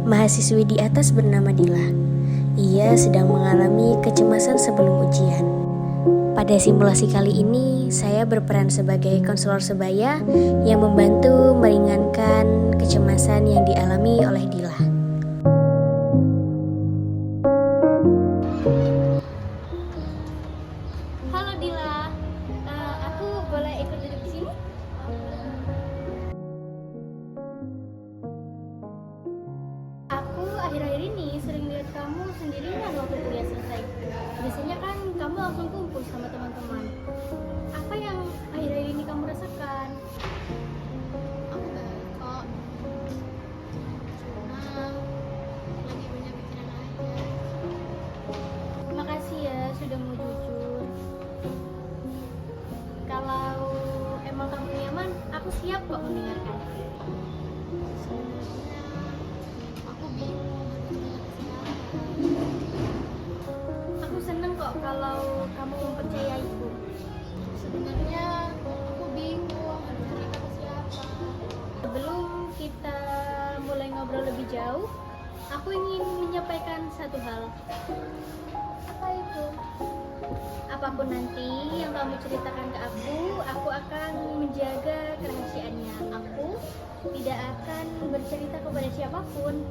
Mahasiswi di atas bernama Dila. Ia sedang mengalami kecemasan sebelum ujian. Pada simulasi kali ini, saya berperan sebagai konselor sebaya yang membantu meringankan kecemasan yang dialami oleh Dila. Halo Dila, aku boleh ikut duduk di sini? Aku akhir-akhir ini sering lihat kamu sendirian waktu kuliah selesai. Biasanya kan kamu langsung kumpul sama teman-teman. Apa yang akhir-akhir ini kamu rasakan? Aku baik kok, cuma lagi banyak pikiran aja. Makasih ya sudah mau jujur. Kalau emang kamu nyaman, aku siap kok mendengarkan. Sebenarnya aku bingung harus bilang ke siapa. Aku seneng kok kalau kamu mempercayaiku. Sebenarnya aku bingung harus cerita ke siapa. Sebelum kita mulai ngobrol lebih jauh, aku ingin menyampaikan satu hal. Apa itu? Apapun nanti yang kamu ceritakan ke aku akan menjaga kerahasiaannya. Aku tidak akan bercerita kepada siapapun,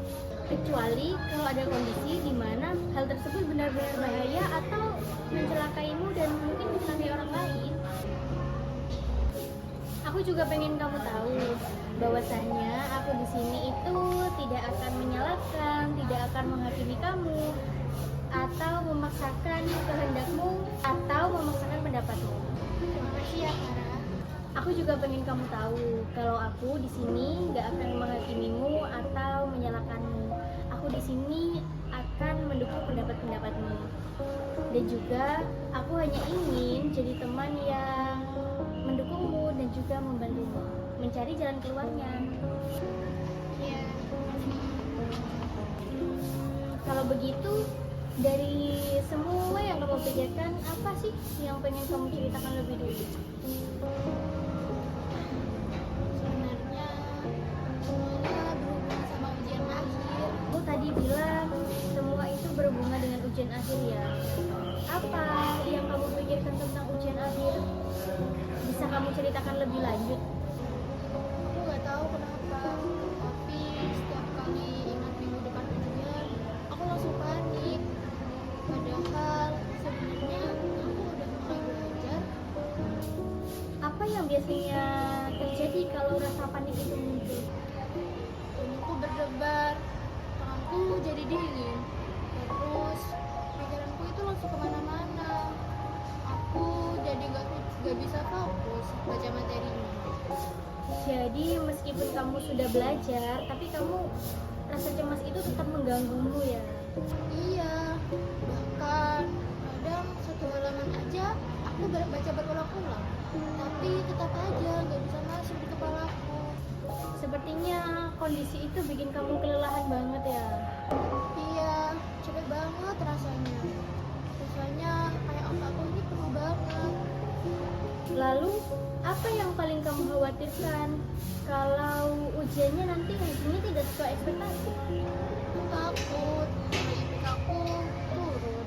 kecuali kalau ada kondisi di mana hal tersebut benar-benar bahaya atau mencelakaimu dan mungkin mencelakai orang lain. Aku juga pengen kamu tahu bahwasanya aku di sini itu tidak akan menyalahkan, tidak akan menghakimi kamu atau memaksakan kehendakmu atau memaksakan pendapatmu. Terima kasih ya Kara. Aku juga pengen kamu tahu kalau aku di sini nggak akan menghakimimu atau menyalahkanmu. Aku di sini akan mendukung pendapat-pendapatmu. Dan juga aku hanya ingin jadi teman yang mendukungmu dan juga membantumu mencari jalan keluarnya. Iya. Kalau begitu, dari semua yang kamu pikirkan, apa sih yang pengen kamu ceritakan lebih dulu? Sebenarnya semuanya berhubungan sama ujian akhir. Kamu tadi bilang semua itu berhubungan dengan ujian akhir ya. Apa yang kamu pikirkan tentang ujian akhir? Bisa kamu ceritakan lebih lanjut? Aku nggak tahu kenapa, tapi setiap kali ingat minggu depan ujian, aku langsung panik. Padahal sebenarnya aku udah mulai belajar. Apa yang biasanya terjadi kalau rasa panik itu muncul? Tubuhku berdebar, tanganku jadi dingin. Terus pikiranku itu langsung kemana-mana. Aku jadi gak bisa fokus baca materinya. Jadi meskipun kamu sudah belajar, tapi kamu rasa cemas itu tetap mengganggumu ya? Iya, bahkan kadang satu halaman aja aku baca berulang-ulang, tapi tetap aja nggak bisa masuk di kepalaku. Sepertinya kondisi itu bikin kamu kelelahan banget ya? Iya, capek banget rasanya. Rasanya kayak otakku ini penuh banget. Lalu, apa yang paling kamu khawatirkan kalau ujiannya nanti hasilnya tidak sesuai ekspektasi? Aku takut IPK aku turun.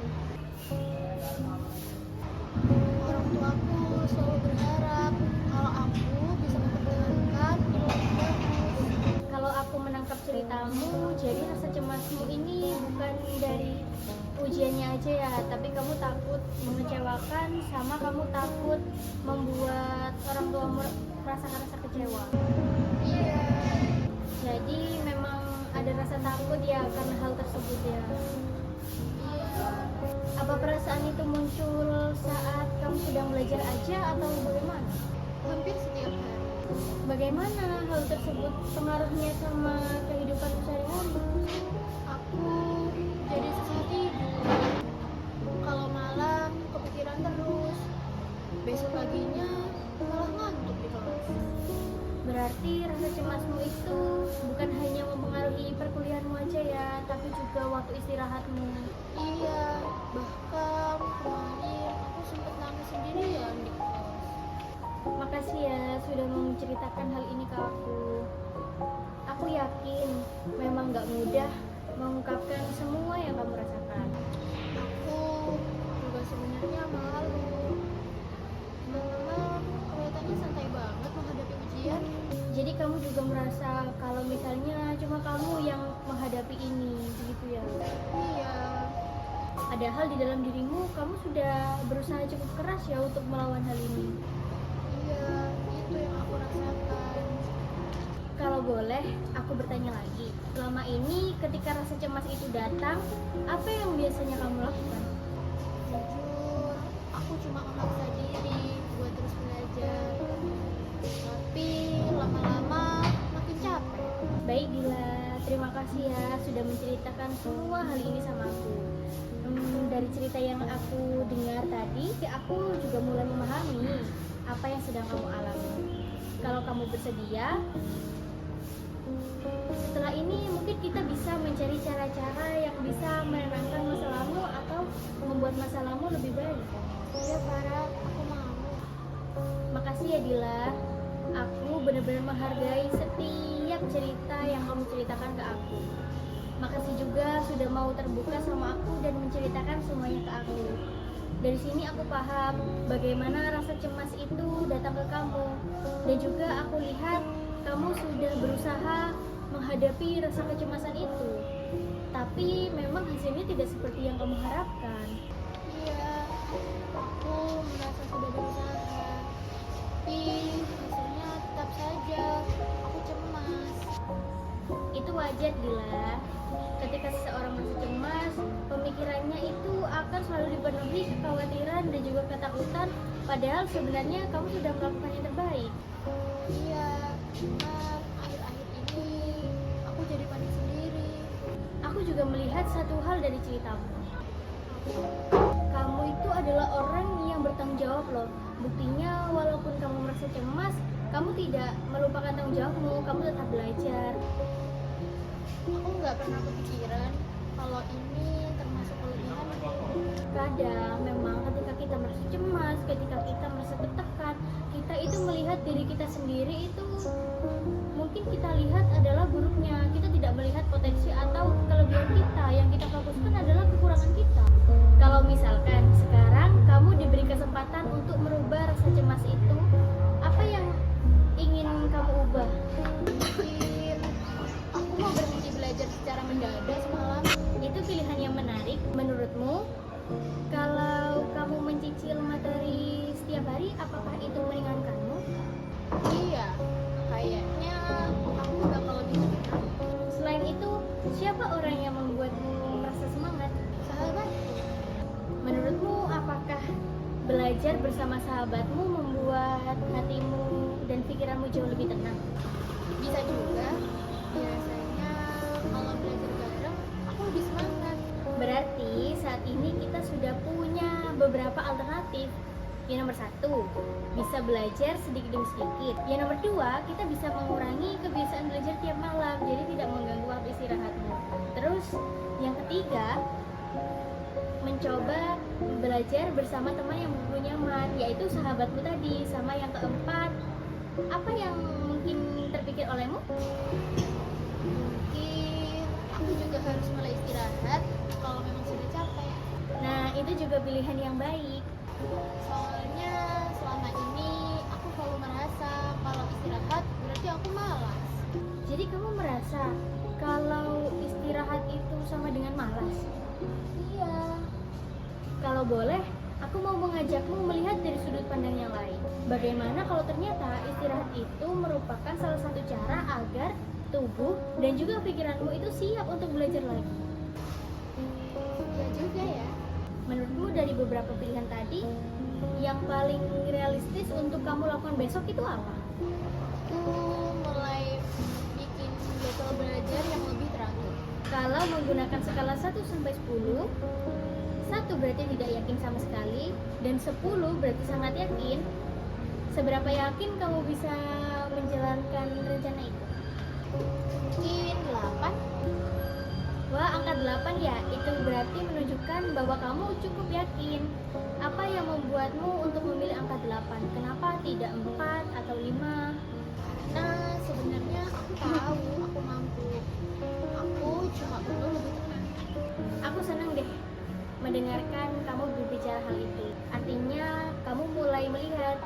Orang tuaku selalu berharap kalau aku bisa mempertahankan nilai yang bagus. Kalau aku menangkap ceritamu, jadi rasa cemasmu ini bukan dari ujiannya aja ya, tapi kamu takut mengecewakan sama kamu takut membuat orang tuamu merasakan rasa kecewa. Iya. Jadi memang ada rasa takut ya karena hal tersebut ya. Iya. Apa perasaan itu muncul saat kamu sedang belajar aja atau bagaimana? Hampir setiap hari. Bagaimana hal tersebut pengaruhnya sama kehidupan sehari-hari? Aku jadi susah tidur. Kalau malam kepikiran terus. Besok paginya malah ngantuk di kelas. Berarti rasa cemasmu itu bukan hanya mempengaruhi perkuliahanmu aja ya, tapi juga waktu istirahatmu. Iya, bahkan kemarin aku sempat nangis sendirian di kelas. Makasih ya sudah mau menceritakan hal ini ke aku. Aku Aku yakin memang gak mudah mengungkapkan semua yang kamu rasakan. Aku juga sebenarnya malu. Mama kelihatannya santai banget menghadapi ujian. Jadi kamu juga merasa kalau misalnya cuma kamu yang menghadapi ini, begitu ya? Iya, Padahal di dalam dirimu kamu sudah berusaha cukup keras ya untuk melawan hal ini. iya, itu yang aku rasakan. Kalau boleh, aku bertanya lagi. Selama ini ketika rasa cemas itu datang, apa yang biasanya kamu lakukan? Jujur, aku cuma memaksa diri buat terus belajar. Tapi lama-lama makin capek. Baik Dila, terima kasih ya sudah menceritakan semua hal ini sama aku. Dari cerita yang aku dengar tadi, aku juga mulai memahami apa yang sedang kamu alami. Kalau kamu bersedia, setelah ini mungkin kita bisa mencari cara-cara yang bisa menenangkan masalahmu atau membuat masalahmu lebih baik. Iya, Farah, aku mau. Makasih ya Dila, aku benar-benar menghargai setiap cerita yang kamu ceritakan ke aku. Makasih juga sudah mau terbuka sama aku dan menceritakan semuanya ke aku. Dari sini aku paham bagaimana rasa cemas itu datang ke kamu. Dan juga aku lihat kamu sudah berusaha menghadapi rasa kecemasan itu. Tapi memang hasilnya tidak seperti yang kamu harapkan. Iya, aku merasa sudah berusaha. Tapi hasilnya tetap saja aku cemas. Itu wajar Dila. Ketika seseorang merasa cemas, pemikirannya itu akan selalu dipenuhi kekhawatiran dan juga ketakutan. Padahal sebenarnya kamu sudah melakukan yang terbaik. Iya, cuman akhir-akhir ini aku jadi panik sendiri. Aku juga melihat satu hal dari ceritamu. Kamu itu adalah orang yang bertanggung jawab loh. Buktinya walaupun kamu merasa cemas, kamu tidak melupakan tanggung jawabmu, kamu tetap belajar. Aku nggak pernah kepikiran kalau ini termasuk kelebihan. Kadang memang ketika kita merasa cemas, ketika kita merasa tertekan, kita itu melihat diri kita sendiri itu mungkin kita lihat adalah buruknya. Kita tidak melihat potensi atau kelebihan kita. Yang kita fokuskan adalah kekurangan kita. Kalau misalkan sekarang kamu diberi kesempatan untuk merubah rasa cemas itu, apa yang ingin kamu ubah? Mungkin aku mau berhenti belajar secara mendadak semalam. Itu pilihan yang menarik menurutmu. Kalau kamu mencicil materi setiap hari, apakah itu meringankanmu? Iya, kayaknya aku bakal lebih tenang. Selain itu, siapa orang yang membuatmu merasa semangat? Sahabat, Menurutmu, apakah belajar bersama sahabatmu membuat hatimu dan pikiranmu jauh lebih tenang? bisa juga. Biasanya kalau belajar bareng, aku lebih semangat. Berarti saat ini kita sudah punya beberapa alternatif. Yang nomor satu, bisa belajar sedikit demi sedikit. Yang nomor dua, kita bisa mengurangi kebiasaan belajar tiap malam, jadi tidak mengganggu waktu istirahatmu. Terus, yang ketiga, mencoba belajar bersama teman yang membuatmu nyaman, yaitu sahabatmu tadi. Sama yang keempat, apa yang mungkin terpikir olehmu? Mungkin aku juga harus mulai istirahat kalau memang sudah capek. Nah, itu juga pilihan yang baik. Soalnya selama ini aku selalu merasa kalau istirahat berarti aku malas. Jadi kamu merasa kalau istirahat itu sama dengan malas? Iya, Kalau boleh, aku mau mengajakmu melihat dari sudut pandang yang lain. Bagaimana kalau ternyata istirahat itu merupakan salah satu cara agar tubuh dan juga pikiranmu itu siap untuk belajar lagi? iya juga ya. Menurutmu dari beberapa pilihan tadi, yang paling realistis untuk kamu lakukan besok itu apa? Aku mulai bikin jadwal belajar yang lebih teratur. Kalau menggunakan skala 1 sampai 10, 1 berarti tidak yakin sama sekali, dan 10 berarti sangat yakin. Seberapa yakin kamu bisa menjalankan rencana itu? Mungkin 8. Wah, angka 8 ya, itu berarti menunjukkan bahwa kamu cukup yakin. Apa yang membuatmu untuk memilih angka 8? Kenapa tidak 4 atau 5? Nah, sebenarnya aku tahu aku mau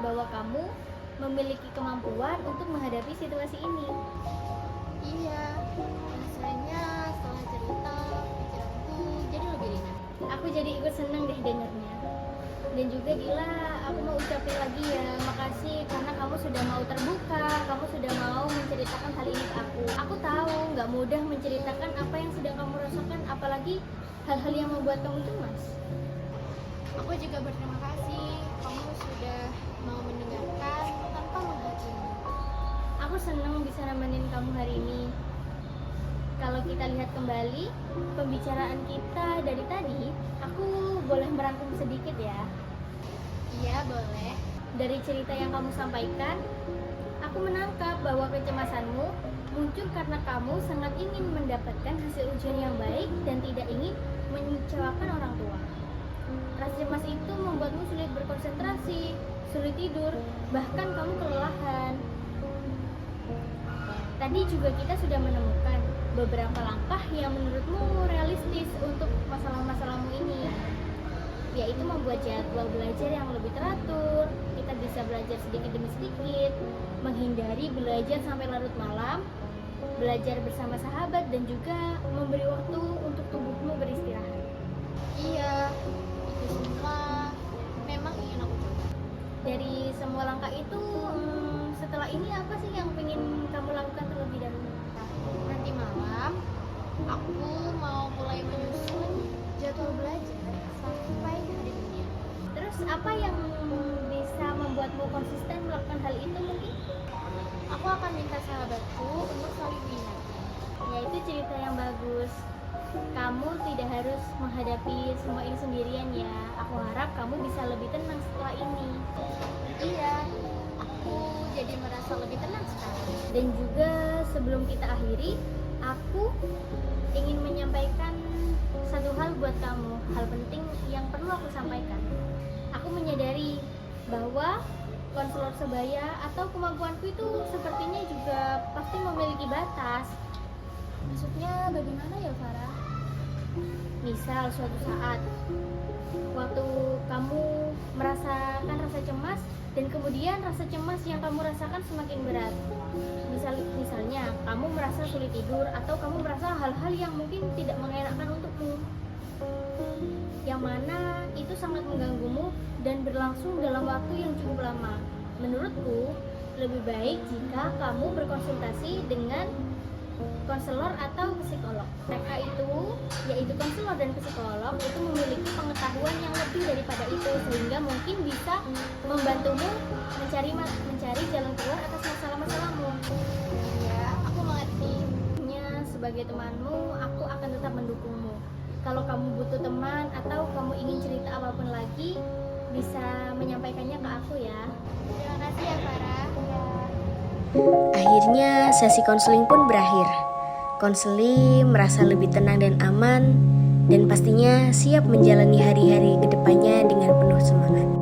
bahwa kamu memiliki kemampuan untuk menghadapi situasi ini. Iya, rasanya setelah cerita, pikiranku jadi lebih ringan. Aku jadi ikut seneng deh dengarnya. Dan juga Dila, aku mau ucapin lagi ya, makasih karena kamu sudah mau terbuka, kamu sudah mau menceritakan hal ini ke aku. Aku tahu nggak mudah menceritakan apa yang sedang kamu rasakan, apalagi hal-hal yang membuat kamu cemas. Aku juga berterima kasih, kamu sudah mau mendengarkan tanpa menghakimi. Aku senang bisa nemenin kamu hari ini. Kalau kita lihat kembali pembicaraan kita dari tadi, aku boleh merangkum sedikit ya. Iya, boleh. Dari cerita yang kamu sampaikan, aku menangkap bahwa kecemasanmu muncul karena kamu sangat ingin mendapatkan hasil ujian yang baik dan tidak ingin mengecewakan orang tua. Rasa cemas itu membuatmu sulit berkonsentrasi, sulit tidur, bahkan kamu kelelahan. Tadi juga kita sudah menemukan beberapa langkah yang menurutmu realistis untuk masalah-masalahmu ini, yaitu membuat jadwal belajar yang lebih teratur. Kita bisa belajar sedikit demi sedikit, menghindari belajar sampai larut malam, belajar bersama sahabat, dan juga memberi waktu untuk tubuhmu beristirahat. Iya, itu semua memang ingin aku coba. Dari semua langkah itu, setelah ini apa sih yang ingin kamu lakukan terlebih dahulu? Nanti malam, aku mau mulai menyusun jadwal belajar sampai hari ini. Terus apa yang bisa membuatmu konsisten melakukan hal itu mungkin? Aku akan minta sahabatku untuk saling mengingatkan. Ya, itu cerita yang bagus. Kamu tidak harus menghadapi semua ini sendirian ya. Aku harap kamu bisa lebih tenang setelah ini. Iya, aku jadi merasa lebih tenang sekarang. Dan juga sebelum kita akhiri, aku ingin menyampaikan satu hal buat kamu, hal penting yang perlu aku sampaikan. Aku menyadari bahwa konselor sebaya atau kemampuanku itu sepertinya juga pasti memiliki batas. Maksudnya bagaimana ya, Farah? Misal suatu saat waktu kamu merasakan rasa cemas dan kemudian rasa cemas yang kamu rasakan semakin berat. Misalnya kamu merasa sulit tidur atau kamu merasa hal-hal yang mungkin tidak mengenakan untukmu, yang mana itu sangat mengganggumu dan berlangsung dalam waktu yang cukup lama. Menurutku lebih baik jika kamu berkonsultasi dengan konselor atau psikolog. Mereka itu, yaitu konselor dan psikolog, itu memiliki pengetahuan yang lebih daripada itu, sehingga mungkin bisa membantumu mencari jalan keluar atas masalah-masalahmu. Ya, aku mengerti. Sebagai temanmu, aku akan tetap mendukungmu. Kalau kamu butuh teman atau kamu ingin cerita apapun lagi, bisa menyampaikannya ke aku ya. Terima kasih ya, Farah. Akhirnya sesi konseling pun berakhir. Konseli merasa lebih tenang dan aman, dan pastinya siap menjalani hari-hari kedepannya dengan penuh semangat.